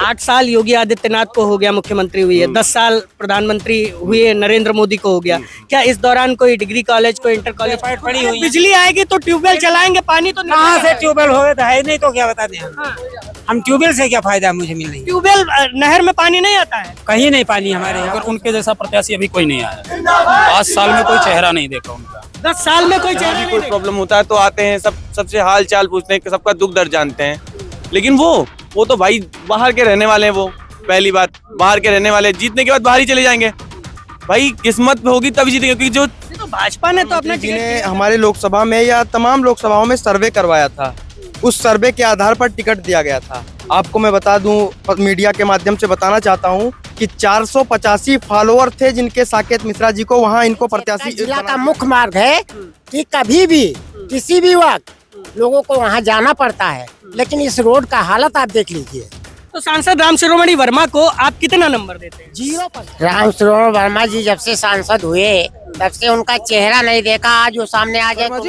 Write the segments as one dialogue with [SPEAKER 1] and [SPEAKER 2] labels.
[SPEAKER 1] 8 साल योगी आदित्यनाथ को हो गया मुख्यमंत्री हुई है, 10 साल प्रधानमंत्री हुए नरेंद्र मोदी को हो गया। क्या इस दौरान कोई डिग्री कॉलेज, कोई इंटर कॉलेज
[SPEAKER 2] पड़ी हुई है।
[SPEAKER 1] बिजली आएगी तो ट्यूबवेल चलाएंगे, पानी तो
[SPEAKER 2] कहाँ से ट्यूबवेल हो तो है नहीं, तो क्या बता दें हम ट्यूबवेल से क्या फायदा मुझे मिल रही है?
[SPEAKER 1] ट्यूबवेल नहर में पानी नहीं आता है।
[SPEAKER 2] कहीं नहीं पानी हमारे यहाँ।
[SPEAKER 3] अगर उनके जैसा प्रत्याशी अभी कोई नहीं आया, 5 साल में कोई चेहरा नहीं देखा उनका।
[SPEAKER 1] 10 साल में कोई चेहरा
[SPEAKER 4] भी
[SPEAKER 1] नहीं
[SPEAKER 4] कोई
[SPEAKER 1] देखा।
[SPEAKER 4] प्रॉब्लम होता है तो आते हैं, सबसे हाल चाल पूछते हैं, सबका दुख दर्द जानते हैं। लेकिन वो तो भाई बाहर के रहने वाले हैं। वो पहली बात, बाहर के रहने वाले जीतने के बाद बाहर ही चले जाएंगे। भाई किस्मत होगी तभी जीतेंगे, क्योंकि जो
[SPEAKER 1] तो भाजपा ने तो अपना
[SPEAKER 5] जिन्हें हमारे लोकसभा में या तमाम लोकसभाओं में सर्वे करवाया था, उस सर्वे के आधार पर टिकट दिया गया था। आपको मैं बता दूं, मीडिया के माध्यम से बताना चाहता हूं कि 485 फॉलोअर थे जिनके साकेत मिश्रा जी को वहां इनको प्रत्याशी
[SPEAKER 6] जिला का मुख्य मार्ग है कि कभी भी किसी भी वक्त लोगों को वहां जाना पड़ता है, लेकिन इस रोड का हालत आप देख लीजिए।
[SPEAKER 1] तो सांसद राम शिरोमणि वर्मा को आप कितना नंबर देते हैं?
[SPEAKER 6] 0%। राम शिरोमणि वर्मा जी जब से सांसद हुए तब से उनका चेहरा नहीं देखा। आज वो सामने आ जाए तो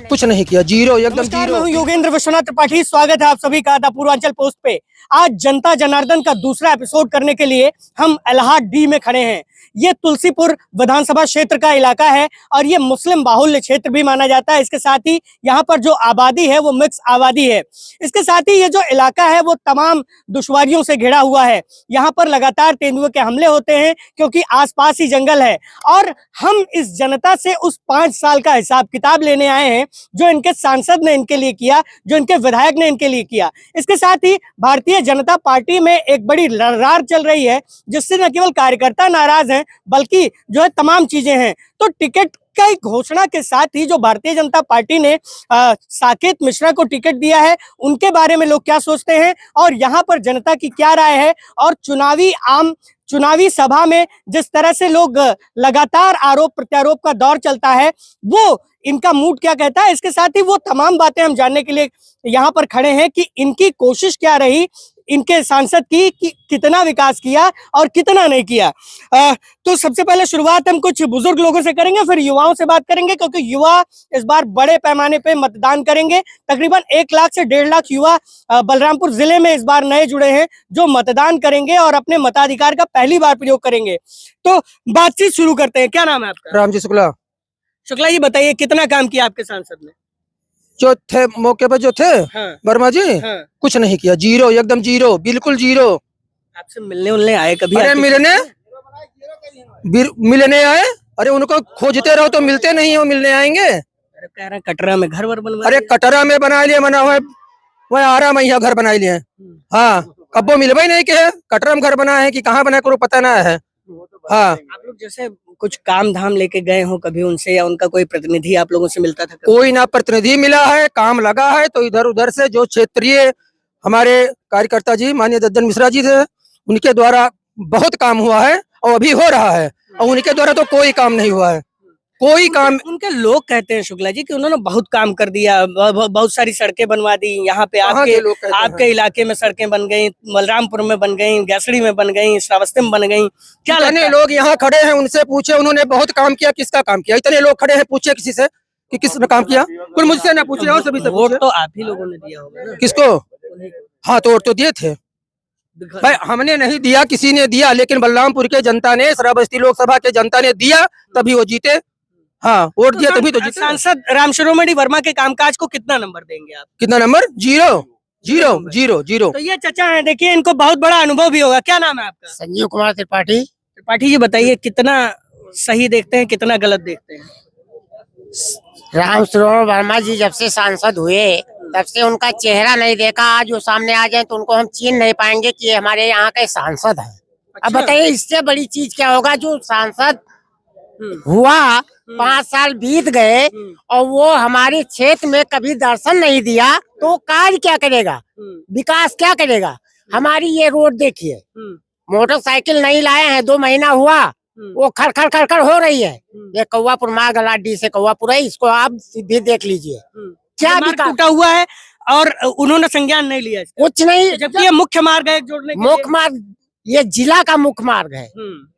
[SPEAKER 5] कुछ नहीं किया, जीरो, एकदम
[SPEAKER 1] नमस्कार, मैं हूं योगेंद्र विश्वनाथ त्रिपाठी। स्वागत है आप सभी का द पूर्वांचल पोस्ट पे। आज जनता जनार्दन का दूसरा एपिसोड करने के लिए हम इलाहाबाद डी में खड़े हैं। ये तुलसीपुर विधानसभा क्षेत्र का इलाका है और ये मुस्लिम बाहुल्य क्षेत्र भी माना जाता है। इसके साथ ही यहाँ पर जो आबादी है वो मिक्स आबादी है। इसके साथ ही ये जो इलाका है वो तमाम दुश्वारियों से घिरा हुआ है। यहाँ पर लगातार तेंदुए के हमले होते हैं क्योंकि आसपास ही जंगल है। और हम इस जनता से उस 5 साल का हिसाब किताब लेने आए हैं जो इनके सांसद ने इनके लिए किया, जो इनके विधायक ने इनके लिए किया। इसके साथ ही भारतीय जनता पार्टी में एक बड़ी लड़ार चल रही है जिससे न केवल कार्यकर्ता नाराज हैं बल्कि जो है तमाम चीजें हैं। तो टिकट की घोषणा के साथ ही जो भारतीय जनता पार्टी ने साकेत मिश्रा को टिकट दिया है उनके बारे में लोग क्या सोचते हैं और यहाँ पर जनता की क्या राय है, और चुनावी सभा में जिस तरह से लोग लगातार आरोप प्रत्यारोप का दौर चलता है वो इनका मूड क्या कहता है। इसके साथ ही वो तमाम बातें हम जानने के लिए यहाँ पर खड़े हैं कि इनकी कोशिश क्या रही, इनके सांसद की कि कितना विकास किया और कितना नहीं किया। तो सबसे पहले शुरुआत हम कुछ बुजुर्ग लोगों से करेंगे, फिर युवाओं से बात करेंगे क्योंकि युवा इस बार बड़े पैमाने पे मतदान करेंगे। तकरीबन 1 लाख से 1.5 लाख युवा बलरामपुर जिले में इस बार नए जुड़े हैं जो मतदान करेंगे और अपने मताधिकार का पहली बार प्रयोग करेंगे। तो बातचीत शुरू करते हैं। क्या नाम है आपका?
[SPEAKER 5] राम जी शुक्ला।
[SPEAKER 1] शुक्ला जी बताइए कितना काम किया आपके सांसद ने?
[SPEAKER 5] जो थे मौके पर जो थे
[SPEAKER 1] हाँ,
[SPEAKER 5] वर्मा जी,
[SPEAKER 1] हाँ।
[SPEAKER 5] कुछ नहीं किया, जीरो, एकदम जीरो, बिल्कुल जीरो।
[SPEAKER 1] आपसे मिलने आए कभी?
[SPEAKER 5] अरे मिलने आए, अरे उनको खोजते रहो तो मिलते नहीं हो, मिलने आएंगे।
[SPEAKER 1] अरे कह रहे कटरा में घर बनवा।
[SPEAKER 5] अरे कटरा में बना लिए, बना हुआ है, वह आरा मैया घर बना लिए। हाँ, कब वो मिलवा ही नहीं के कटरा में घर बना है कि कहाँ बना करो पता ना है। हाँ,
[SPEAKER 1] आप लोग जैसे कुछ काम धाम लेके गए हो कभी उनसे, या उनका कोई प्रतिनिधि आप लोगों से मिलता था कभी?
[SPEAKER 5] कोई ना प्रतिनिधि मिला है, काम लगा है तो इधर उधर से जो क्षेत्रीय हमारे कार्यकर्ता जी माननीय दद्दन मिश्रा जी थे उनके द्वारा बहुत काम हुआ है और अभी हो रहा है, और उनके द्वारा तो कोई काम नहीं हुआ है, कोई काम।
[SPEAKER 1] उनके लोग कहते हैं शुक्ला जी कि उन्होंने बहुत काम कर दिया, बहुत सारी सड़कें बनवा दी यहाँ पे। आपके इलाके में सड़कें बन गई, बलरामपुर में बन गई, गैसड़ी में बन गई, श्रावस्ती में बन गई। क्या
[SPEAKER 5] इतने लोग यहाँ खड़े हैं, उनसे पूछे, उन्होंने बहुत काम किया, किसका काम किया? इतने लोग खड़े हैं, पूछे किसी से कि किसने काम किया, कोई मुझसे ना पूछे और सभी से
[SPEAKER 1] वोट
[SPEAKER 5] पूछे।
[SPEAKER 1] तो आप ही लोगों ने दिया होगा ना?
[SPEAKER 5] किसको? हाँ, तो वोट तो दिए थे भाई, हमने नहीं दिया, किसी ने दिया, लेकिन बलरामपुर के जनता ने, श्रावस्ती लोकसभा के जनता ने दिया तभी वो जीते। हाँ, वोट दिया तभी तो जीते।
[SPEAKER 1] सांसद राम शिरोमणि वर्मा के कामकाज को कितना नंबर देंगे आप?
[SPEAKER 5] कितना number? Zero, zero, zero, zero.
[SPEAKER 1] तो ये चचा है, देखिए इनको बहुत बड़ा अनुभव भी होगा। क्या नाम है आपका?
[SPEAKER 6] संजीव कुमार त्रिपाठी।
[SPEAKER 1] त्रिपाठी जी बताइए कितना सही देखते हैं, कितना गलत देखते हैं?
[SPEAKER 6] राम शिरोमणि वर्मा जी जब से सांसद हुए तब से उनका चेहरा नहीं देखा। आज वो सामने आ जाए तो उनको हम चीन नहीं पाएंगे कि ये हमारे यहाँ के सांसद हैं। अब बताइए इससे बड़ी चीज क्या होगा? जो सांसद हुआ 5 साल बीत गए और वो हमारे क्षेत्र में कभी दर्शन नहीं दिया तो कार्य क्या करेगा, विकास क्या करेगा? हमारी ये रोड देखिए, मोटरसाइकिल नहीं लाए हैं, 2 महीना हुआ, वो खड़ खड़ खड़ खड़ हो रही है। ये कौवापुर मागलाडी से कौवापुर है, इसको आप भी देख लीजिए क्या
[SPEAKER 1] टूटा हुआ है और उन्होंने संज्ञान नहीं लिया।
[SPEAKER 6] कुछ नहीं,
[SPEAKER 1] जबकि ये मुख्य मार्ग है जोड़ने के लिए।
[SPEAKER 6] मुख्य मार्ग, ये जिला का मुख्य मार्ग है,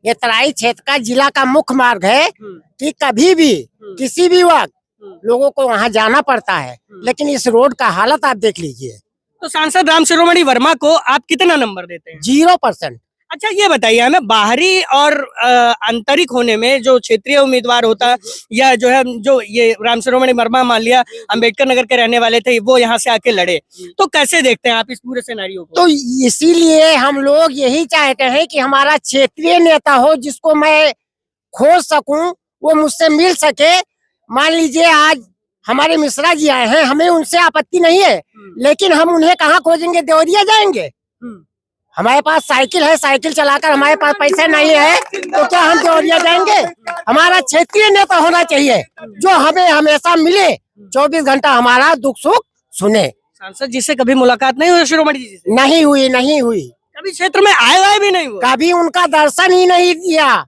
[SPEAKER 6] ये तराई क्षेत्र का जिला का मुख्य मार्ग है कि कभी भी किसी भी वक्त लोगों को वहाँ जाना पड़ता है, लेकिन इस रोड का हालत आप देख लीजिए।
[SPEAKER 1] तो सांसद राम शिरोमणि वर्मा को आप कितना नंबर देते हैं?
[SPEAKER 6] 0%।
[SPEAKER 1] अच्छा ये बताइए हमें, बाहरी और आंतरिक होने में जो क्षेत्रीय उम्मीदवार होता है या जो है, जो ये राम शिरोमणि वर्मा मान लिया अंबेडकर नगर के रहने वाले थे, वो यहाँ से आके लड़े, तो कैसे देखते हैं आप इस पूरे सिनेरियो को?
[SPEAKER 6] तो इसीलिए हम लोग यही चाहते हैं कि हमारा क्षेत्रीय नेता हो जिसको मैं खोज सकूं, वो मुझसे मिल सके। मान लीजिए आज हमारे मिश्रा जी आए हैं, हमें उनसे आपत्ति नहीं है, लेकिन हम उन्हें कहाँ खोजेंगे? देवरिया जाएंगे? हमारे पास साइकिल है, साइकिल चलाकर हमारे पास पैसे नहीं है, तो क्या हम देवरिया जाएंगे? हमारा क्षेत्रीय नेता होना चाहिए जो हमें हमेशा मिले, 24 घंटा हमारा दुख सुख सुने।
[SPEAKER 1] सांसद जी से कभी मुलाकात नहीं हुई शिरोमणि जी से?
[SPEAKER 6] नहीं हुई।
[SPEAKER 1] कभी क्षेत्र में आए भी नहीं हुआ?
[SPEAKER 6] कभी उनका दर्शन ही नहीं दिया,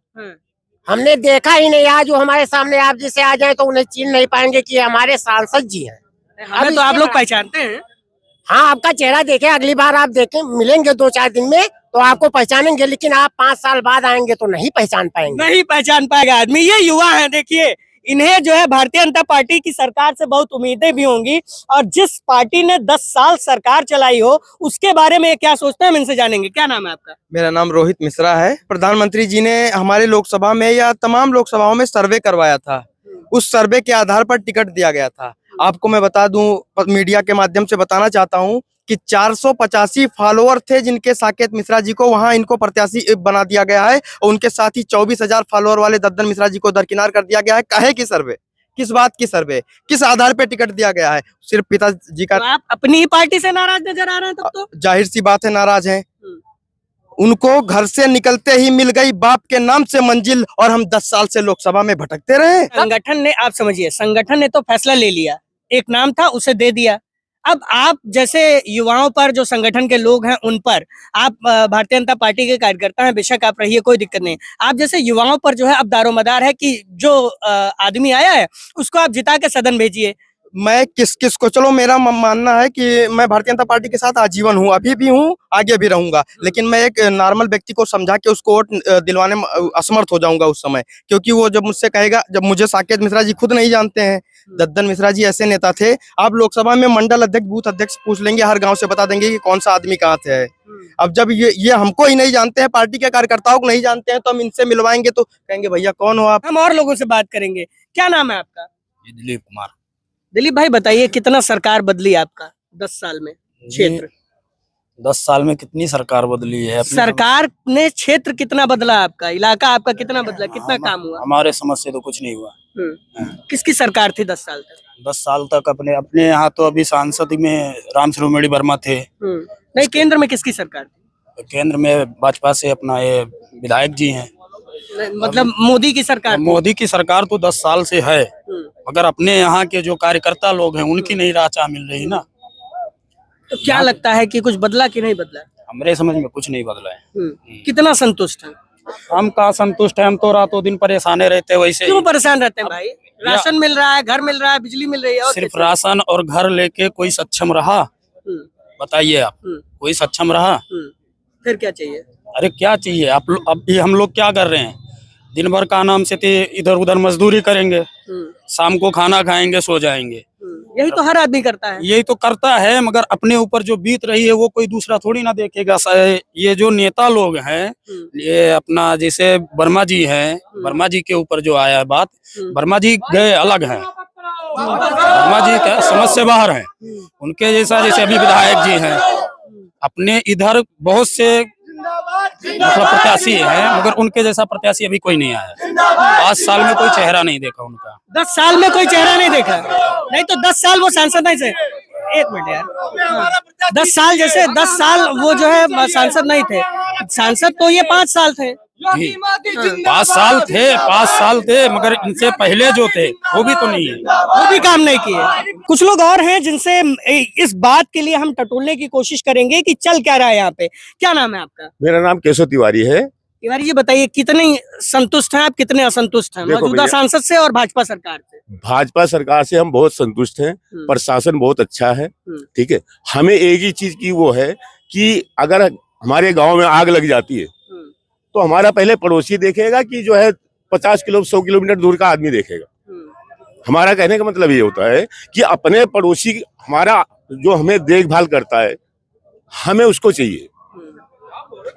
[SPEAKER 6] हमने देखा ही नहीं। आज वो हमारे सामने आप जिसे आ जाए तो उन्हें चिन्ह नहीं पाएंगे कि हमारे सांसद जी हैं।
[SPEAKER 1] हमें तो आप लोग पहचानते हैं।
[SPEAKER 6] हाँ, आपका चेहरा देखे, अगली बार आप देखें, मिलेंगे 2-4 दिन में तो आपको पहचानेंगे, लेकिन आप 5 साल बाद आएंगे तो नहीं पहचान पाएंगे।
[SPEAKER 1] नहीं पहचान पाएगा आदमी। ये युवा है, देखिए इन्हें जो है भारतीय जनता पार्टी की सरकार से बहुत उम्मीदें भी होंगी, और जिस पार्टी ने 10 साल सरकार चलाई हो उसके बारे में क्या सोचते हैं हम इनसे जानेंगे। क्या नाम है आपका?
[SPEAKER 5] मेरा नाम रोहित मिश्रा है। प्रधानमंत्री जी ने हमारे लोकसभा में या तमाम लोकसभाओं में सर्वे करवाया था, उस सर्वे के आधार पर टिकट दिया गया था। आपको मैं बता दूं, मीडिया के माध्यम से बताना चाहता हूं कि 485 फॉलोअर थे जिनके साकेत मिश्रा जी को वहां इनको प्रत्याशी बना दिया गया है, और उनके साथ ही 24,000 फॉलोअर वाले दद्दन मिश्रा जी को दरकिनार कर दिया गया है। काहे की सर्वे? किस बात की सर्वे? किस आधार पे टिकट दिया गया है? सिर्फ पिताजी का।
[SPEAKER 1] तो आप अपनी ही पार्टी से नाराज नजर आ रहे हैं तब तो?
[SPEAKER 5] जाहिर सी बात है नाराज हैं। उनको घर से निकलते ही मिल गई बाप के नाम से मंजिल, और हम 10 साल से लोकसभा में भटकते रहे।
[SPEAKER 1] संगठन ने, आप समझिए, संगठन ने तो फैसला ले लिया, एक नाम था उसे दे दिया। अब आप जैसे युवाओं पर, जो संगठन के लोग हैं उन पर, आप भारतीय जनता पार्टी के कार्यकर्ता हैं, बेशक आप रहिए, कोई दिक्कत नहीं। आप जैसे युवाओं पर जो है अब दारोमदार है कि जो आदमी आया है उसको आप जिता के सदन भेजिए।
[SPEAKER 5] मैं किस को, चलो मेरा मानना है कि मैं भारतीय जनता पार्टी के साथ आजीवन हूँ, अभी भी हूँ, आगे भी रहूंगा, लेकिन मैं एक नॉर्मल व्यक्ति को समझा के उसको वोट दिलवाने में असमर्थ हो जाऊंगा उस समय, क्योंकि वो जब मुझसे कहेगा, जब मुझे साकेत मिश्रा जी खुद नहीं जानते हैं, दद्दन मिश्रा जी ऐसे नेता थे, आप लोकसभा में मंडल अध्यक्ष, बूथ अध्यक्ष पूछ लेंगे, हर गाँव से बता देंगे कि कौन सा आदमी कहाँ से है। अब जब ये हमको ही नहीं जानते हैं, पार्टी के कार्यकर्ताओं को नहीं जानते हैं, तो हम इनसे मिलवाएंगे तो कहेंगे भैया कौन हो आप।
[SPEAKER 1] हम और लोगों से बात करेंगे। क्या नाम है आपका?
[SPEAKER 3] दिलीप कुमार।
[SPEAKER 1] दिलीप भाई बताइए, कितना सरकार बदली आपका 10 साल में क्षेत्र?
[SPEAKER 3] 10 साल में कितनी सरकार बदली है?
[SPEAKER 1] सरकार ने क्षेत्र कितना बदला आपका, इलाका आपका कितना बदला, कितना काम हुआ?
[SPEAKER 3] हमारे समझ से तो कुछ नहीं हुआ।
[SPEAKER 1] किसकी सरकार थी 10 साल तक?
[SPEAKER 3] 10 साल तक अपने यहाँ तो अभी सांसद में राम शिरोमणि वर्मा थे।
[SPEAKER 1] नहीं, केंद्र में किसकी सरकार थी?
[SPEAKER 3] केंद्र में भाजपा से अपना ये विधायक जी हैं,
[SPEAKER 1] मतलब मोदी की सरकार।
[SPEAKER 3] मोदी की सरकार तो 10 साल से है, मगर अपने यहाँ के जो कार्यकर्ता लोग हैं उनकी नहीं राह चाह मिल रही ना।
[SPEAKER 1] तो क्या लगता है कि कुछ बदला कि नहीं बदला?
[SPEAKER 3] हमारे समझ में कुछ नहीं बदला है।
[SPEAKER 1] कितना संतुष्ट है?
[SPEAKER 3] हम कहाँ संतुष्ट हैं, हम तो रातों दिन परेशान रहते हैं। वैसे
[SPEAKER 1] क्यों परेशान रहते हैं भाई? राशन मिल रहा है, घर मिल रहा है, बिजली मिल रही है, और
[SPEAKER 3] सिर्फ राशन और घर लेके कोई सक्षम रहा? बताइए आप, कोई सक्षम रहा?
[SPEAKER 1] फिर क्या चाहिए?
[SPEAKER 3] अरे क्या चाहिए? अब भी हम लोग क्या कर रहे हैं? दिन भर का नाम से इधर उधर मजदूरी करेंगे, शाम को खाना खाएंगे, सो जाएंगे।
[SPEAKER 1] यही तो हर आदमी करता है।
[SPEAKER 3] यही तो करता है, मगर अपने ऊपर जो बीत रही है वो कोई दूसरा थोड़ी ना देखेगा। ये जो नेता लोग हैं, ये अपना जैसे वर्मा जी हैं, वर्मा जी के ऊपर जो आया है बात, वर्मा जी गए अलग हैं, वर्मा जी क्या समझ से बाहर हैं। उनके जैसा जैसे अभी विधायक जी हैं, अपने इधर बहुत से मतलब प्रत्याशी है, मगर उनके जैसा प्रत्याशी अभी कोई नहीं आया। 5 साल में कोई चेहरा नहीं देखा उनका।
[SPEAKER 1] 10 साल में कोई चेहरा नहीं देखा? नहीं तो 10 साल वो सांसद नहीं थे। एक मिनट यार, 10 साल जैसे 10 साल वो जो है सांसद नहीं थे, सांसद तो ये 5 साल थे।
[SPEAKER 3] 5 साल थे, 5 साल थे, मगर इनसे पहले जो थे वो भी तो नहीं है,
[SPEAKER 1] वो भी काम नहीं किए। कुछ लोग और हैं जिनसे इस बात के लिए हम टटोलने की कोशिश करेंगे कि चल क्या रहा है यहाँ पे। क्या नाम है आपका?
[SPEAKER 7] मेरा नाम केशव तिवारी है।
[SPEAKER 1] तिवारी जी बताइए, कितने संतुष्ट हैं आप, कितने असंतुष्ट हैं मौजूदा सांसद से और भाजपा सरकार से?
[SPEAKER 7] भाजपा सरकार से हम बहुत संतुष्ट हैं, प्रशासन बहुत अच्छा है, ठीक है। हमें एक ही चीज की वो है कि अगर हमारे गांव में आग लग जाती है तो हमारा पहले पड़ोसी देखेगा कि जो है 50 किलो 100 किलोमीटर दूर का आदमी देखेगा। हमारा कहने का मतलब ये होता है कि अपने पड़ोसी, हमारा जो हमें देखभाल करता है हमें उसको चाहिए,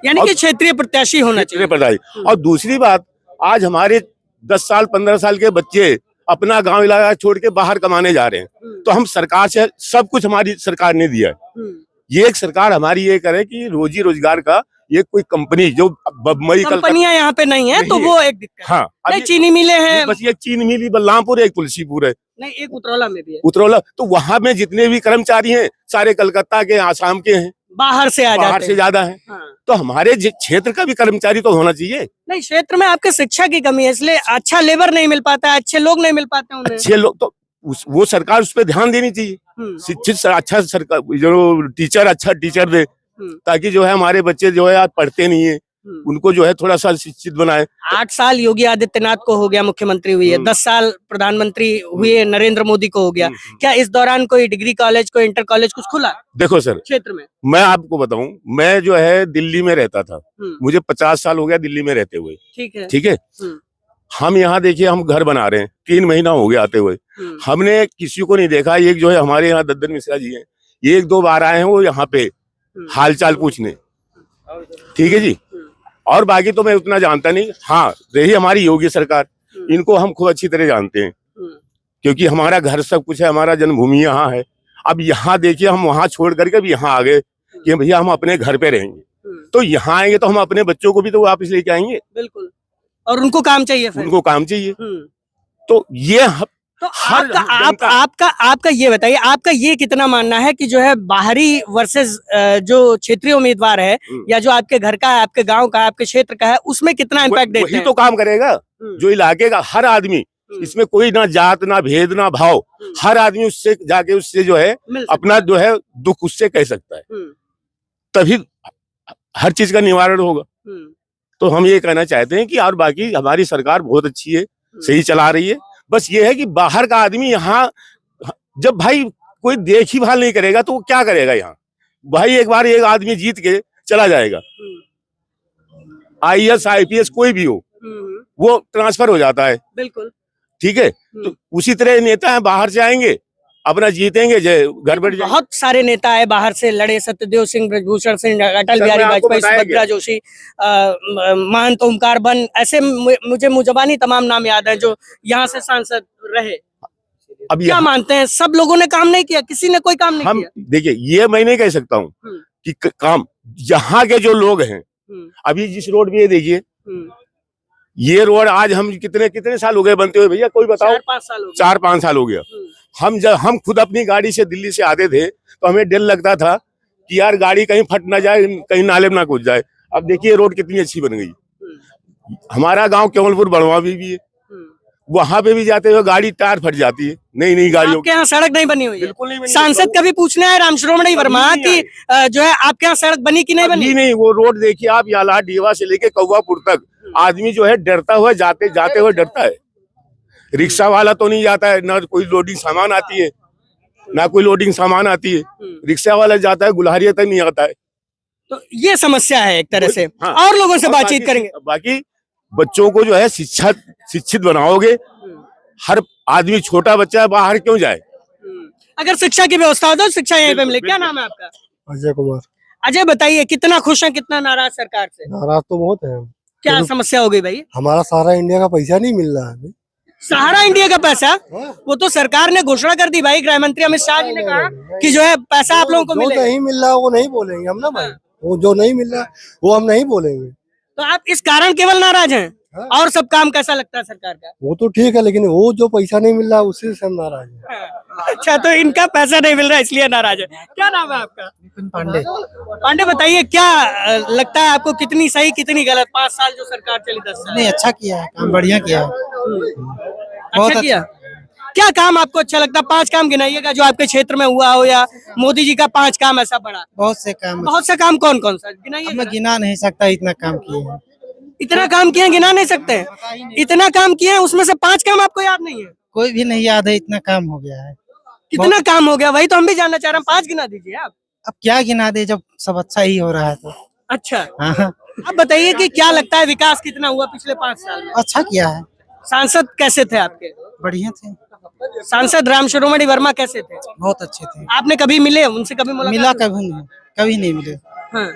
[SPEAKER 1] यानी कि क्षेत्रीय प्रत्याशी होना चाहिए।
[SPEAKER 7] प्रधान। और दूसरी बात, आज हमारे 10 साल 15 साल के बच्चे अपना गांव इलाका छोड़ के बाहर कमाने जा रहे हैं, तो हम सरकार से सब कुछ हमारी सरकार ने दिया है। ये एक सरकार हमारी ये करे कि रोजी रोजगार का ये कोई कंपनी जो बम्बई
[SPEAKER 1] कंपनियां यहाँ पे नहीं है तो वो एक दिक्कत है।
[SPEAKER 7] हाँ,
[SPEAKER 1] नहीं, चीनी मिले हैं,
[SPEAKER 7] बस ये चीन मिली बलरामपुर, एक तुलसीपुर है,
[SPEAKER 1] नहीं एक उतरौला में भी है,
[SPEAKER 7] उतरौला। तो वहां में जितने भी कर्मचारी हैं सारे कलकत्ता के, आसाम के हैं,
[SPEAKER 1] बाहर से आ
[SPEAKER 7] बाहर
[SPEAKER 1] जाते
[SPEAKER 7] से
[SPEAKER 1] हैं।
[SPEAKER 7] ज्यादा है।
[SPEAKER 1] हाँ।
[SPEAKER 7] तो हमारे क्षेत्र का भी कर्मचारी तो होना चाहिए।
[SPEAKER 1] नहीं, क्षेत्र में आपके शिक्षा की कमी है, इसलिए अच्छा लेबर नहीं मिल पाता है, अच्छे लोग नहीं मिल पाते उन्हें।
[SPEAKER 7] अच्छे लोग तो वो सरकार उस पर ध्यान देनी चाहिए। शिक्षित अच्छा सरकार, जो टीचर अच्छा टीचर दे, ताकि जो है हमारे बच्चे जो है आज पढ़ते नहीं है, उनको जो है थोड़ा सा शिक्षित बनाए।
[SPEAKER 1] 8 साल योगी आदित्यनाथ को हो गया मुख्यमंत्री हुई है, 10 साल प्रधानमंत्री हुए नरेंद्र मोदी को हो गया। क्या इस दौरान कोई डिग्री कॉलेज, कोई इंटर कॉलेज कुछ खुला
[SPEAKER 7] देखो सर,
[SPEAKER 1] क्षेत्र में?
[SPEAKER 7] मैं आपको बताऊं, मैं जो है दिल्ली में रहता था, मुझे 50 साल हो गया दिल्ली में रहते हुए।
[SPEAKER 1] ठीक है,
[SPEAKER 7] ठीक है। हम यहाँ देखिए, हम घर बना रहे हैं, 3 महीना हो गया आते हुए, हमने किसी को नहीं देखा। एक जो है हमारे यहाँ दद्दन मिश्रा जी हैं, 1-2 बार आए हैं वो यहाँ पे हालचाल पूछने। ठीक है जी। और बाकी तो मैं उतना जानता नहीं। हाँ, रही हमारी योगी सरकार, इनको हम खूब अच्छी तरह जानते हैं, क्योंकि हमारा घर सब कुछ है, हमारा जन्मभूमि यहाँ है। अब यहाँ देखिए, हम वहाँ छोड़ करके भी यहाँ आ गए कि भैया हम अपने घर पे रहेंगे, तो यहाँ आएंगे तो हम अपने बच्चों को भी तो वापस लेके आएंगे।
[SPEAKER 1] बिल्कुल, और उनको काम चाहिए फिर।
[SPEAKER 7] उनको काम चाहिए। तो ये
[SPEAKER 1] तो आपका ये बताइए, आपका ये कितना मानना है कि जो है बाहरी वर्सेस जो क्षेत्रीय उम्मीदवार है, या जो आपके घर का है, आपके गांव का है, आपके क्षेत्र का है, उसमें कितना इम्पैक्ट देते हैं?
[SPEAKER 7] वही तो काम करेगा जो इलाके का हर आदमी, इसमें कोई ना जात ना भेद ना भाव, हर आदमी उससे जाके उससे जो है अपना जो है दुख उससे कह सकता है, तभी हर चीज का निवारण होगा। तो हम ये कहना चाहते हैं कि और बाकी हमारी सरकार बहुत अच्छी है, सही चला रही है। बस ये है कि बाहर का आदमी यहाँ, जब भाई कोई देखभाल नहीं करेगा तो वो क्या करेगा यहाँ? भाई एक बार एक आदमी जीत के चला जाएगा, IAS IPS कोई भी हो, वो ट्रांसफर हो जाता है।
[SPEAKER 1] बिल्कुल।
[SPEAKER 7] ठीक है। तो उसी तरह नेता है, बाहर से आएंगे, अपना जीतेंगे, घर बैठ जाएंगे।
[SPEAKER 1] बहुत सारे नेता है बाहर से लड़े, सत्यदेव सिंह, ब्रजभूषण सिंह, अटल बिहारी वाजपेयी, सुभद्रा जोशी, महंत ओमकार बन, ऐसे मुझे मुजबानी तमाम नाम याद है जो यहाँ से सांसद रहे। अब क्या मानते हैं, सब लोगों ने काम नहीं किया? किसी ने कोई काम नहीं किया?
[SPEAKER 7] देखिए, ये मैं नहीं कह सकता हूँ कि काम यहाँ के जो लोग हैं, अभी जिस रोड पे ये देखिए, ये रोड आज हम कितने साल हो गए बनते हुए भैया, कोई बताओ? 4-5 साल हो गया। हम खुद अपनी गाड़ी से दिल्ली से आते थे तो हमें डर लगता था कि यार गाड़ी कहीं फट ना जाए, कहीं नाले में ना कूद जाए। अब देखिए रोड कितनी अच्छी बन गई। हमारा गांव केवलपुर बड़वा भी है, वहां पे भी जाते हुए गाड़ी टायर फट जाती है। नई गाड़ियों
[SPEAKER 1] आपके यहाँ सड़क नहीं बनी हुई है?
[SPEAKER 7] बिल्कुल नहीं बनी।
[SPEAKER 1] सांसद कभी पूछने आए रामश्रोमणी वर्मा की जो है आपके यहाँ सड़क बनी कि नहीं बनी?
[SPEAKER 7] नहीं, वो रोड देखिए आप, याला डीवा से लेके कौवापुर तक आदमी जो है डरता हुआ जाते हुए डरता है। रिक्शा वाला तो नहीं जाता है, ना कोई लोडिंग सामान आती है, ना कोई लोडिंग सामान आती है। रिक्शा वाला जाता है, गुल्हारिया तक नहीं आता है।
[SPEAKER 1] तो ये समस्या है एक तरह से।
[SPEAKER 7] हाँ।
[SPEAKER 1] और लोगों से बातचीत करेंगे।
[SPEAKER 7] बाकी बच्चों को जो है शिक्षित बनाओगे, हर आदमी, छोटा बच्चा बाहर क्यों जाए?
[SPEAKER 1] अगर शिक्षा की व्यवस्था हो तो शिक्षा यहीं पे मिले। क्या नाम है आपका?
[SPEAKER 8] अजय कुमार।
[SPEAKER 1] अजय, बताइए कितना खुश हैं, कितना नाराज सरकार से?
[SPEAKER 8] नाराज तो बहुत है।
[SPEAKER 1] क्या समस्या हो गई भाई?
[SPEAKER 8] हमारा सारा इंडिया का पैसा नहीं मिल रहा है।
[SPEAKER 1] सहारा इंडिया का पैसा? वो तो सरकार ने घोषणा कर दी भाई, गृह मंत्री अमित शाह जी ने कहा कि जो है पैसा आप लोगों को मिलेगा।
[SPEAKER 8] नहीं मिल रहा वो नहीं बोलेंगे हम ना भाई, वो जो नहीं मिल रहा वो हम नहीं बोलेंगे।
[SPEAKER 1] तो आप इस कारण केवल नाराज हैं? और सब काम कैसा लगता है सरकार का?
[SPEAKER 8] वो तो ठीक है, लेकिन वो जो पैसा नहीं मिल रहा उसी से हम नाराज हैं।
[SPEAKER 1] अच्छा, तो इनका पैसा नहीं मिल रहा इसलिए नाराज है। क्या नाम है आपका? पांडे, बताइए क्या लगता है आपको, कितनी सही कितनी गलत 5 साल जो सरकार चली 10 साल?
[SPEAKER 9] नहीं, अच्छा किया है, काम बढ़िया किया है,
[SPEAKER 1] अच्छा किया। क्या काम आपको अच्छा लगता है? 5 काम गिनाइएगा जो आपके क्षेत्र में हुआ हो, या मोदी जी का 5 काम ऐसा बड़ा।
[SPEAKER 9] बहुत से काम,
[SPEAKER 1] बहुत से काम कौन कौन सा गिनाइए?
[SPEAKER 9] मैं गिना नहीं सकता, इतना काम किए हैं।
[SPEAKER 1] इतना काम किए, गिना नहीं सकते? इतना काम किए, उसमें से 5 काम आपको याद नहीं है?
[SPEAKER 9] कोई भी नहीं याद है, इतना काम हो गया है।
[SPEAKER 1] कितना काम हो गया वही तो हम भी जानना चाह रहे हैं। 5 गिना दीजिए आप।
[SPEAKER 9] अब क्या गिना दे जब सब अच्छा ही हो रहा है तो।
[SPEAKER 1] अच्छा,
[SPEAKER 9] हाँ,
[SPEAKER 1] आप बताइए कि क्या लगता है विकास कितना हुआ पिछले 5 साल में?
[SPEAKER 9] अच्छा किया है।
[SPEAKER 1] सांसद कैसे थे आपके?
[SPEAKER 9] बढ़िया थे।
[SPEAKER 1] सांसद राम शिरोमणि वर्मा कैसे थे?
[SPEAKER 9] बहुत अच्छे थे।
[SPEAKER 1] आपने कभी मिले उनसे? कभी मुलाकात
[SPEAKER 9] मिला
[SPEAKER 1] हुई?
[SPEAKER 9] कभी नहीं मिले।
[SPEAKER 1] हाँ।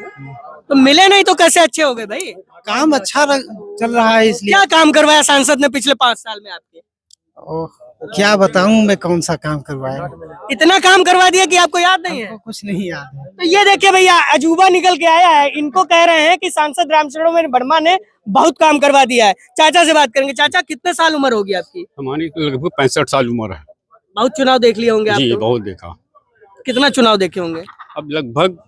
[SPEAKER 1] तो मिले नहीं तो कैसे अच्छे हो गए भाई?
[SPEAKER 9] काम अच्छा चल रहा है इसलिए।
[SPEAKER 1] क्या काम करवाया सांसद ने पिछले 5 साल में आपके?
[SPEAKER 9] क्या बताऊं मैं कौन सा काम करवाया।
[SPEAKER 1] इतना काम करवा दिया कि आपको याद नहीं है?
[SPEAKER 9] हमको कुछ नहीं याद है।
[SPEAKER 1] तो ये देखिए भैया, अजूबा निकल के आया है। इनको कह रहे हैं कि सांसद राम शिरोमणि वर्मा ने बहुत काम करवा दिया है। चाचा से बात करेंगे। चाचा, कितने साल उम्र होगी आपकी?
[SPEAKER 10] हमारी लगभग 65 साल उम्र है
[SPEAKER 1] बहुत चुनाव देख लिए होंगे आप
[SPEAKER 10] जी,
[SPEAKER 1] तो?
[SPEAKER 10] बहुत देखा।
[SPEAKER 1] कितना चुनाव देखे होंगे?
[SPEAKER 10] अब लगभग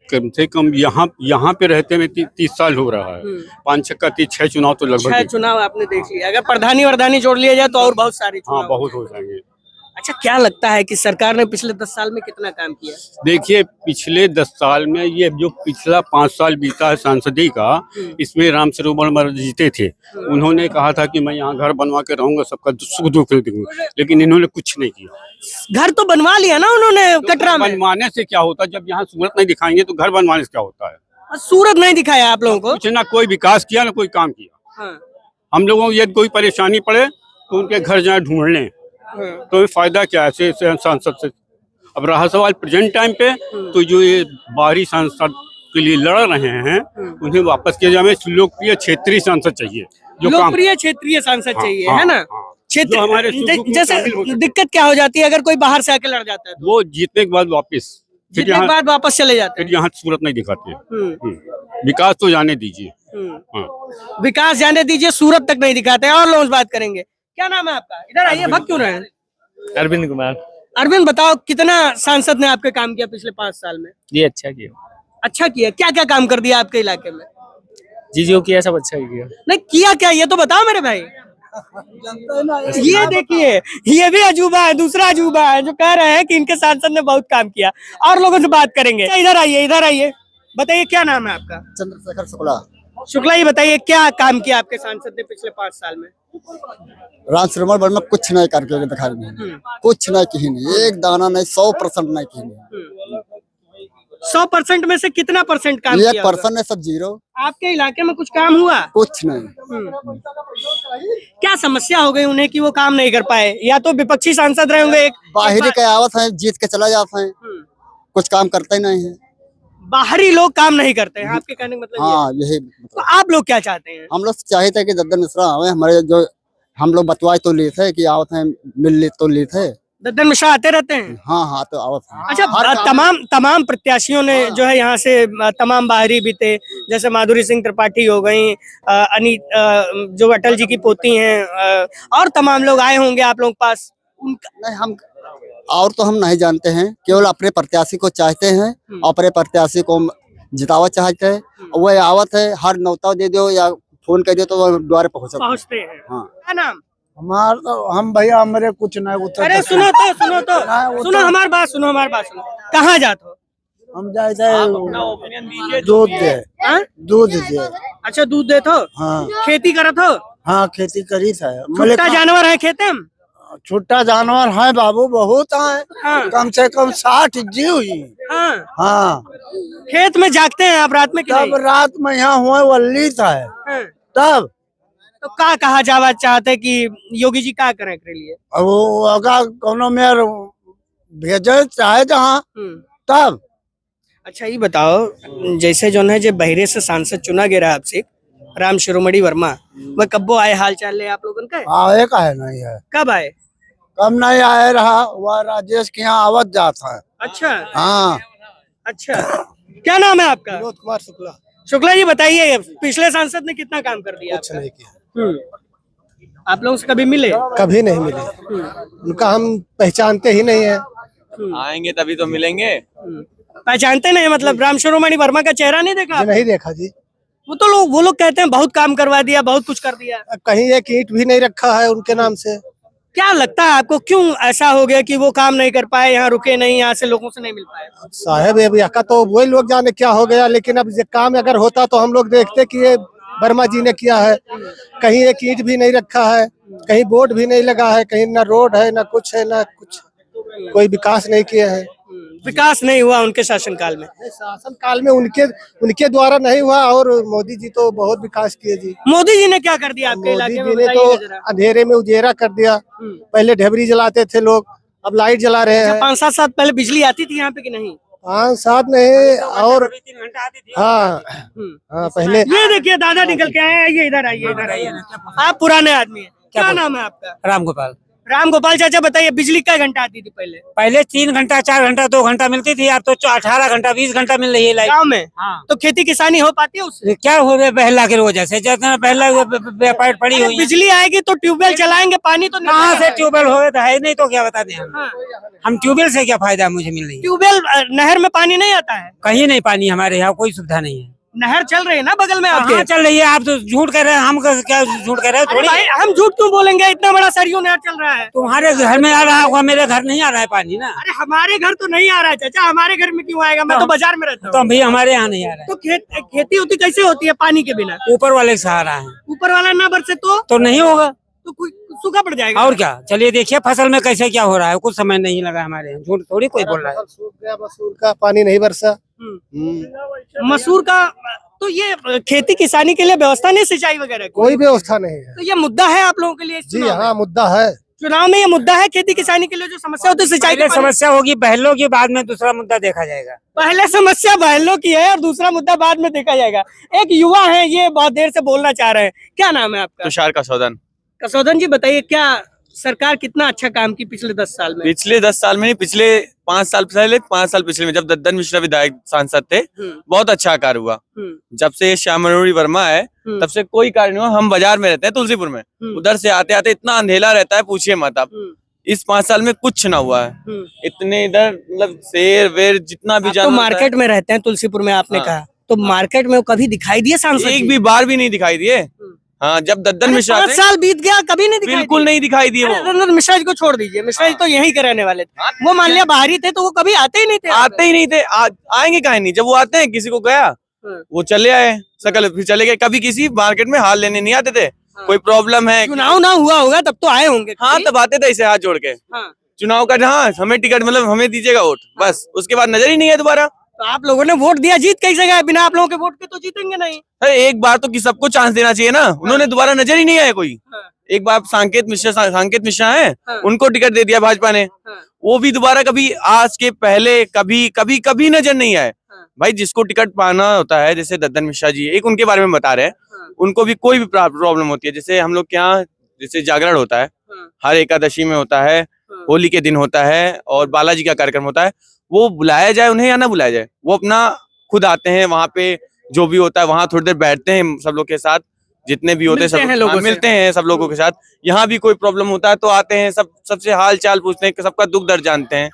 [SPEAKER 10] कम से कम यहाँ पे रहते में 30 साल हो रहा है। 5-6 चुनाव तो लगभग
[SPEAKER 1] 6 चुनाव आपने देख लिया। अगर प्रधानी वरदानी जोड़ लिया जाए तो और बहुत सारे
[SPEAKER 10] हाँ,
[SPEAKER 1] चुनाव
[SPEAKER 10] बहुत हो जाएंगे।
[SPEAKER 1] अच्छा, क्या लगता है कि सरकार ने पिछले 10 साल में कितना काम किया?
[SPEAKER 10] देखिए, पिछले 10 साल में ये जो पिछला 5 साल बीता है सांसदी का, इसमें राम शिरोमणि वर्मा जीते थे। उन्होंने कहा था कि मैं यहाँ घर बनवा के रहूंगा, सबका सुख दुख दूंगा, लेकिन इन्होंने कुछ नहीं किया।
[SPEAKER 1] घर तो बनवा लिया ना उन्होंने कटरा में।
[SPEAKER 10] बनवाने से क्या होता है? जब यहाँ सूरत नहीं दिखाएंगे तो घर बनवाने से क्या होता है?
[SPEAKER 1] सूरत नहीं दिखाया आप लोगों को?
[SPEAKER 10] कुछ ना कोई विकास किया ना कोई काम किया।
[SPEAKER 1] हाँ।
[SPEAKER 10] हम लोगों को यदि कोई परेशानी पड़े तो उनके घर जाए ढूंढ लें, तो फायदा क्या है ऐसे सांसद से? अब रहा सवाल प्रेजेंट टाइम पे, तो जो ये बाहरी सांसद के लिए लड़ रहे हैं उन्हें वापस किया जाए। लोकप्रिय क्षेत्रीय सांसद चाहिए, जो
[SPEAKER 1] लोकप्रिय क्षेत्रीय सांसद चाहिए, है ना?
[SPEAKER 10] जो हमारे
[SPEAKER 1] जैसे दिक्कत क्या हो जाती है अगर कोई बाहर से आके लड़ जाता है तो?
[SPEAKER 10] वो जीतने के बाद वापस
[SPEAKER 1] जीतने के बाद वापस चले जाते हैं।
[SPEAKER 10] फिर यहाँ सूरत नहीं दिखाते। विकास तो जाने दीजिए।
[SPEAKER 1] विकास जाने दीजिए, सूरत तक नहीं दिखाते हैं। और लोग बात करेंगे। क्या नाम है आपका? इधर आइए, भग क्यों रहे हैं?
[SPEAKER 5] अरविंद कुमार।
[SPEAKER 1] अरविंद, बताओ कितना सांसद ने आपके काम किया पिछले 5 साल में?
[SPEAKER 5] जी अच्छा किया।
[SPEAKER 1] अच्छा किया? क्या क्या काम कर दिया आपके इलाके में?
[SPEAKER 5] जी जो किया सब अच्छा किया।
[SPEAKER 1] नहीं किया क्या, ये तो बताओ मेरे भाई। ये देखिए, ये भी अजूबा है, दूसरा अजूबा है जो कह रहे हैं कि इनके सांसद ने बहुत काम किया। और लोगों से बात करेंगे। इधर आइए, इधर आइए, बताइए क्या नाम है आपका?
[SPEAKER 8] चंद्रशेखर शुक्ला।
[SPEAKER 1] शुक्ला, ये बताइए क्या काम किया आपके सांसद ने पिछले 5 साल में?
[SPEAKER 8] राम शिरोमणि वर्मा कुछ नहीं करके दिखा रहे हैं। कुछ नहीं की नहीं, एक दाना नहीं, 100% नहीं की नहीं।
[SPEAKER 1] 100% में से कितना परसेंट काम किया?
[SPEAKER 8] 1% है, सब जीरो।
[SPEAKER 1] आपके इलाके में कुछ काम हुआ?
[SPEAKER 8] कुछ नहीं।
[SPEAKER 1] क्या समस्या हो गई उन्हें कि वो काम नहीं कर पाए? या तो विपक्षी सांसद रहे होंगे,
[SPEAKER 8] बाहरी के आवत है, जीत के चला जाते हैं, कुछ काम करते ही नहीं है।
[SPEAKER 1] बाहरी लोग काम नहीं करते हैं, आपके कहने का मतलब ये है?
[SPEAKER 8] हाँ, यही
[SPEAKER 1] तो आप लोग क्या चाहते हैं?
[SPEAKER 8] हम लोग चाहे थे कि दद्दन मिश्रा आवे, हमारे जो हम लोग बतवाए तो लिए थे कि आवत है, मिल तो लिए थे।
[SPEAKER 1] दद्दन मिश्रा आते रहते हैं?
[SPEAKER 8] हाँ तो आवत है।
[SPEAKER 1] अच्छा, तमाम प्रत्याशियों ने जो है यहाँ से तमाम बाहरी भी थे, जैसे माधुरी सिंह त्रिपाठी हो गई, जो अटल जी की पोती हैं, और तमाम लोग आए होंगे आप लोगों के पास।
[SPEAKER 8] नहीं, हम और तो हम नहीं जानते हैं, केवल अपने प्रत्याशी को चाहते हैं, अपने प्रत्याशी को जितावा चाहते हैं। वो आवत है, हर नौता दे दो या फोन कर दो तो वो द्वार
[SPEAKER 1] पहुँचते हैं।
[SPEAKER 8] हाँ।
[SPEAKER 1] क्या नाम?
[SPEAKER 9] हमार तो हम भैया हमारे कुछ नहीं उतर।
[SPEAKER 1] अरे सुनो हमारी बात सुनो। कहाँ जाते हो?
[SPEAKER 9] हम जाए दूध दे।
[SPEAKER 1] हाँ?
[SPEAKER 9] दूध दे।
[SPEAKER 1] अच्छा, दूध देते हो?
[SPEAKER 9] हाँ।
[SPEAKER 1] खेती करत हो?
[SPEAKER 9] हाँ खेती करी था।
[SPEAKER 1] छुट्टा जानवर है खेते में?
[SPEAKER 9] छुट्टा जानवर है बाबू, बहुत है।
[SPEAKER 1] हाँ।
[SPEAKER 9] कम से कम 60 जीव ही।
[SPEAKER 1] हाँ।
[SPEAKER 9] हाँ।
[SPEAKER 1] खेत में जागते हैं आप रात में कि नहीं?
[SPEAKER 9] तब रात में यहाँ हुए वल्ली था।
[SPEAKER 1] हाँ।
[SPEAKER 9] तब
[SPEAKER 1] तो क्या कहा जावा चाहते कि योगी जी क्या करें के लिए?
[SPEAKER 9] अब वो अगर कोनो में भेजे चाहे जहाँ तब।
[SPEAKER 1] अच्छा, ये बताओ, जैसे जो है जो बहरे से सांसद चुना गया आपसे राम शिरोमणि वर्मा, वह कब्बो आए हाल चाल ले आप लोगों का?
[SPEAKER 9] आए का है नहीं है।
[SPEAKER 1] कब आए?
[SPEAKER 9] कब नहीं आए रहा, वह राजेश के यहाँ आवत जाता है।
[SPEAKER 1] अच्छा।
[SPEAKER 9] हाँ।
[SPEAKER 1] अच्छा, क्या नाम है आपका?
[SPEAKER 9] विनोद कुमार शुक्ला।
[SPEAKER 1] शुक्ला जी, बताइए पिछले सांसद ने कितना काम कर दिया?
[SPEAKER 9] कुछ नहीं किया।
[SPEAKER 1] आप लोगों से कभी मिले?
[SPEAKER 9] कभी नहीं मिले, उनका हम पहचानते ही नहीं है।
[SPEAKER 4] आएंगे तभी तो मिलेंगे।
[SPEAKER 1] पहचानते नहीं मतलब राम शिरोमणि वर्मा का चेहरा नहीं देखा?
[SPEAKER 9] नहीं देखा जी।
[SPEAKER 1] वो लोग कहते हैं बहुत काम करवा दिया, बहुत कुछ कर दिया।
[SPEAKER 9] कहीं एक ईंट भी नहीं रखा है उनके नाम से।
[SPEAKER 1] क्या लगता है आपको, क्यों ऐसा हो गया कि वो काम नहीं कर पाए, यहाँ रुके नहीं, यहाँ से लोगों से नहीं मिल पाए?
[SPEAKER 9] साहब ये का तो वही लोग जाने क्या हो गया, लेकिन अब ये काम अगर होता तो हम लोग देखते कि ये वर्मा जी ने किया है। कहीं एक ईंट भी नहीं रखा है, कहीं बोर्ड भी नहीं लगा है, कहीं ना रोड है, ना कुछ है, ना कुछ, कोई विकास नहीं किया है।
[SPEAKER 1] विकास नहीं हुआ उनके शासनकाल में।
[SPEAKER 9] शासन काल में उनके द्वारा नहीं हुआ, और मोदी जी तो बहुत विकास किए जी।
[SPEAKER 1] मोदी जी ने क्या कर दिया आपके इलाके में,
[SPEAKER 9] मोदी जी ने
[SPEAKER 1] बताइएगा
[SPEAKER 9] तो
[SPEAKER 1] जरा।
[SPEAKER 9] अंधेरे में उजेरा कर दिया। पहले ढेबरी जलाते थे लोग, अब लाइट जला रहे हैं।
[SPEAKER 1] 5-7 साल पहले बिजली आती थी यहाँ पे कि नहीं?
[SPEAKER 9] 5-7 नहीं, और
[SPEAKER 2] 3 घंटा आती थी।
[SPEAKER 9] हाँ हाँ पहले।
[SPEAKER 1] ये देखिए दादा निकल के आए, आइए इधर आइए, इधर आइए। आप पुराने आदमी हैं, क्या नाम है आपका?
[SPEAKER 2] राम गोपाल।
[SPEAKER 1] राम गोपाल चाचा, बताइए बिजली क्या घंटा आती थी पहले
[SPEAKER 2] पहले 3 घंटा 4 घंटा 2 घंटा मिलती थी, अब तो 18 घंटा 20 घंटा मिल रही है लाइट।
[SPEAKER 1] गाँव में?
[SPEAKER 2] हाँ।
[SPEAKER 1] तो खेती किसानी हो पाती है उससे?
[SPEAKER 2] क्या हो रहा है बहला की वजह से, जितना पहला व्यापार पड़ी हुई है।
[SPEAKER 1] बिजली आएगी तो ट्यूबवेल चलाएंगे, पानी तो
[SPEAKER 2] कहाँ से ट्यूबवेल हो तो है नहीं, तो क्या बता दें हम।
[SPEAKER 1] हाँ।
[SPEAKER 2] हम ट्यूबवेल से क्या फायदा मुझे मिल रही है?
[SPEAKER 1] ट्यूबवेल नहर में पानी नहीं आता है?
[SPEAKER 2] कहीं नहीं पानी, हमारे यहाँ कोई सुविधा नहीं है।
[SPEAKER 1] नहर चल रही है ना बगल में
[SPEAKER 2] कहाँ
[SPEAKER 1] आपके?
[SPEAKER 2] चल रही है? आप तो झूठ कह रहे हैं, हम क्या झूठ कह रहे हैं?
[SPEAKER 1] अरे
[SPEAKER 2] थोड़ी
[SPEAKER 1] भाई हम झूठ क्यों बोलेंगे, इतना बड़ा सरयू नहर चल रहा है।
[SPEAKER 2] तुम्हारे घर में आ रहा होगा, मेरे घर नहीं आ रहा है पानी ना।
[SPEAKER 1] अरे हमारे घर तो नहीं आ रहा है चाचा, हमारे घर में क्यों आएगा, मैं तो बाजार में रहता
[SPEAKER 2] तो
[SPEAKER 1] हूँ।
[SPEAKER 2] भाई हमारे यहाँ नहीं आ रहा है,
[SPEAKER 1] तो खेती होती कैसे होती है पानी के बिना?
[SPEAKER 2] ऊपर वाले के सहारा है।
[SPEAKER 1] ऊपर वाला ना बरसे तो
[SPEAKER 2] नहीं होगा,
[SPEAKER 1] तो कोई सूखा पड़ जाएगा।
[SPEAKER 2] और क्या। चलिए देखिए फसल में कैसे क्या हो रहा है, कुछ समय नहीं लगा हमारे यहाँ, झूठ थोड़ी कोई बोल रहा है।
[SPEAKER 9] सूख गया, मसूर का पानी नहीं बरसा।
[SPEAKER 1] मसूर का, तो ये खेती किसानी के लिए व्यवस्था नहीं, सिंचाई वगैरह की?
[SPEAKER 9] कोई व्यवस्था नहीं है
[SPEAKER 1] तो ये मुद्दा है आप लोगों के लिए इस
[SPEAKER 9] जी।
[SPEAKER 1] चुनाव में?
[SPEAKER 9] हाँ मुद्दा है,
[SPEAKER 1] चुनाव में ये मुद्दा है खेती किसानी के लिए, जो समस्या होती है सिंचाई
[SPEAKER 2] पहले
[SPEAKER 1] की
[SPEAKER 2] समस्या होगी बहलों की, बाद में दूसरा मुद्दा देखा जाएगा।
[SPEAKER 1] पहले समस्या बहनों की है और दूसरा मुद्दा बाद में देखा जाएगा। एक युवा है, ये बहुत देर से बोलना चाह रहे हैं, क्या नाम है आपका?
[SPEAKER 4] तुषार कसौदन।
[SPEAKER 1] कसौदन जी, बताइए क्या सरकार कितना अच्छा काम की पिछले 10 साल में?
[SPEAKER 4] पिछले 10 साल में नहीं, पिछले 5 साल पहले, 5 साल पिछले में जब दद्दन मिश्रा विधायक सांसद थे, बहुत अच्छा कार्य हुआ। जब से श्याम मनोहरी वर्मा है तब से कोई कार्य नहीं हुआ। हम बाजार में रहते हैं तुलसीपुर में, उधर से आते आते इतना अंधेला रहता है, पूछिए मत आप। इस 5 साल में कुछ ना हुआ है। इतने इधर मतलब शेर वेर जितना भी
[SPEAKER 1] आप तो
[SPEAKER 4] जानवर
[SPEAKER 1] मार्केट में रहते हैं तुलसीपुर में, आपने
[SPEAKER 4] हाँ।
[SPEAKER 1] कहा, तो मार्केट में वो कभी दिखाई दिए सांसद
[SPEAKER 4] एक
[SPEAKER 1] जी?
[SPEAKER 4] भी बार भी नहीं दिखाई दिए। हाँ, जब दद्दन मिश्रा
[SPEAKER 1] 5
[SPEAKER 4] थे,
[SPEAKER 1] साल बीत गया, कभी नहीं दिखाई
[SPEAKER 4] बिल्कुल
[SPEAKER 1] दिए?
[SPEAKER 4] नहीं दिखाई दिए।
[SPEAKER 1] अरे
[SPEAKER 4] वो
[SPEAKER 1] दद्दन मिश्रा जी को छोड़ दीजिए, मिश्रा जी तो यहीं के रहने वाले थे। वो मान लिया बाहरी थे तो वो कभी आते ही नहीं थे।
[SPEAKER 4] आते ही नहीं थे। आएंगे काहे नहीं, जब वो आते हैं किसी को गया वो चले आए, सकल फिर चले गए। कभी किसी मार्केट में हाल लेने नहीं आते थे। कोई प्रॉब्लम है,
[SPEAKER 1] चुनाव ना हुआ होगा तब तो आए होंगे।
[SPEAKER 4] हाँ तब आते थे ऐसे हाथ जोड़ के।
[SPEAKER 1] हाँ।
[SPEAKER 4] चुनाव का हाँ हमें टिकट मतलब हमें दीजिएगा वोट, बस उसके बाद नजर ही नहीं है दोबारा।
[SPEAKER 1] तो आप लोगों ने वोट दिया, जीत कैसे गए? बिना आप लोगों के वोट के तो जीतेंगे नहीं।
[SPEAKER 4] अरे एक बार तो सबको चांस देना चाहिए ना। उन्होंने दोबारा नजर ही नहीं आया कोई। एक बार सांकेत मिश्रा है, उनको टिकट दे दिया भाजपा ने, वो भी दोबारा कभी आज के पहले कभी नजर नहीं आए। भाई जिसको टिकट पाना होता है, जैसे दद्दन मिश्रा जी एक उनके बारे में बता रहे हैं, उनको भी कोई भी प्रॉब्लम होती है। जैसे हम लोग के यहाँ जैसे जागरण होता है, हर एकादशी में होता है, होली के दिन होता है और बालाजी का कार्यक्रम होता है। वो बुलाया जाए उन्हें या ना बुलाया जाए, वो अपना खुद आते हैं वहाँ पे, जो भी होता है वहाँ थोड़ी देर बैठते हैं सब लोग के साथ, जितने भी होते हैं सब मिलते हैं सब लोगों के साथ। यहाँ भी कोई प्रॉब्लम होता है तो आते हैं, सबसे हाल चाल पूछते हैं, सबका दुख दर्द जानते हैं।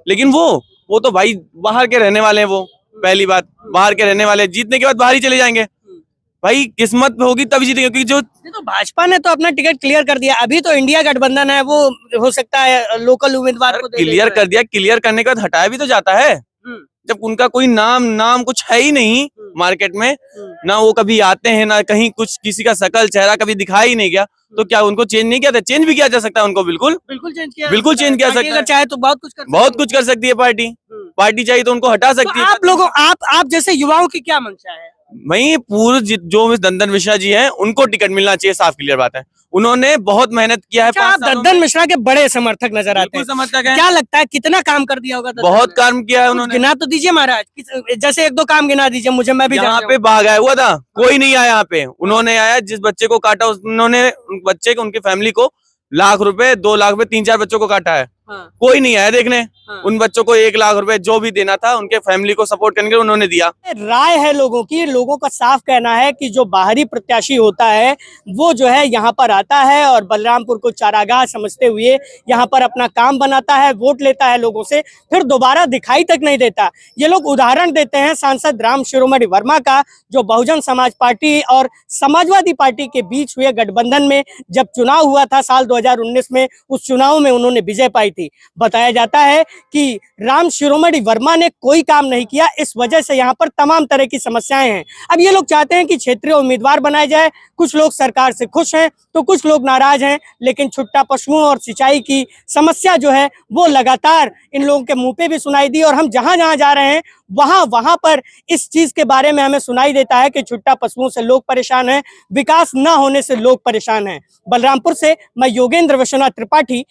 [SPEAKER 4] लेकिन वो तो भाई बाहर के रहने वाले हैं। वो पहली बात, बाहर के रहने वाले, जीतने के बाद बाहर ही चले जाएंगे। भाई किस्मत में होगी तभी जीतेंगे, क्योंकि जो
[SPEAKER 1] तो भाजपा ने तो अपना टिकट क्लियर कर दिया। अभी तो इंडिया गठबंधन है, वो हो सकता है लोकल उम्मीदवार को
[SPEAKER 4] क्लियर कर दिया, क्लियर करने के बाद हटाया भी तो जाता है। जब उनका कोई नाम कुछ है ही नहीं मार्केट में, ना वो कभी आते हैं, ना कहीं कुछ किसी का शकल चेहरा कभी दिखाई ही नहीं गया, तो क्या उनको चेंज नहीं किया था? चेंज भी किया जा सकता है उनको, बिल्कुल
[SPEAKER 1] चेंज किया,
[SPEAKER 4] बिल्कुल चेंज किया सकता है।
[SPEAKER 1] चाहे तो बहुत कुछ
[SPEAKER 4] कर सकती है पार्टी चाहिए तो उनको हटा सकती है।
[SPEAKER 1] आप लोगों आप जैसे युवाओं की क्या मंशा है?
[SPEAKER 4] वही पूर्व जो दद्दन मिश्रा जी हैं उनको टिकट मिलना चाहिए, साफ क्लियर बात है। उन्होंने बहुत मेहनत किया है।
[SPEAKER 1] आप दद्दन मिश्रा के बड़े समर्थक नजर आते हैं,
[SPEAKER 4] समर्थक है।
[SPEAKER 1] क्या लगता है कितना काम कर दिया होगा?
[SPEAKER 4] बहुत काम किया है उन्होंने।
[SPEAKER 1] गिना तो दीजिए महाराज, जैसे 1-2 काम गिना दीजिए मुझे, मैं भी
[SPEAKER 4] यहाँ पे बाघ आया हुआ था, कोई नहीं आया यहाँ पे। उन्होंने आया, जिस बच्चे को काटा उन्होंने बच्चे को, उनकी फैमिली को 1 लाख रुपए 2 लाख रुपए 3-4 बच्चों को काटा है। कोई नहीं आया देखने। उन बच्चों को 1 लाख रुपए जो भी देना था उनके फैमिली को सपोर्ट करने के लिए उन्होंने दिया।
[SPEAKER 1] राय है लोगों की, लोगों का साफ कहना है कि जो बाहरी प्रत्याशी होता है वो जो है यहाँ पर आता है और बलरामपुर को चारागाह समझते हुए यहाँ पर अपना काम बनाता है, वोट लेता है लोगों से, फिर दोबारा दिखाई तक नहीं देता। ये लोग उदाहरण देते हैं सांसद राम शिरोमणि वर्मा का, जो बहुजन समाज पार्टी और समाजवादी पार्टी के बीच हुए गठबंधन में जब चुनाव हुआ था साल 2019 में, उस चुनाव में उन्होंने विजय पाई थी। थी। बताया जाता है कि राम शिरोमणि वर्मा ने कोई काम नहीं किया, इस वजह से यहाँ पर तमाम तरह की समस्याएं हैं। अब ये लोग चाहते हैं कि क्षेत्रीय उम्मीदवार बनाया जाए, कुछ लोग सरकार से खुश हैं तो कुछ लोग नाराज हैं, लेकिन छुट्टा पशुओं और सिंचाई की समस्या जो है वो लगातार इन लोगों के मुंह पे भी सुनाई दी, और हम जहां जहां जा रहे हैं वहां पर इस चीज के बारे में हमें सुनाई देता है कि छुट्टा पशुओं से लोग परेशान हैं, विकास न होने से लोग परेशान हैं। बलरामपुर से मैं योगेंद्र विश्वनाथ त्रिपाठी,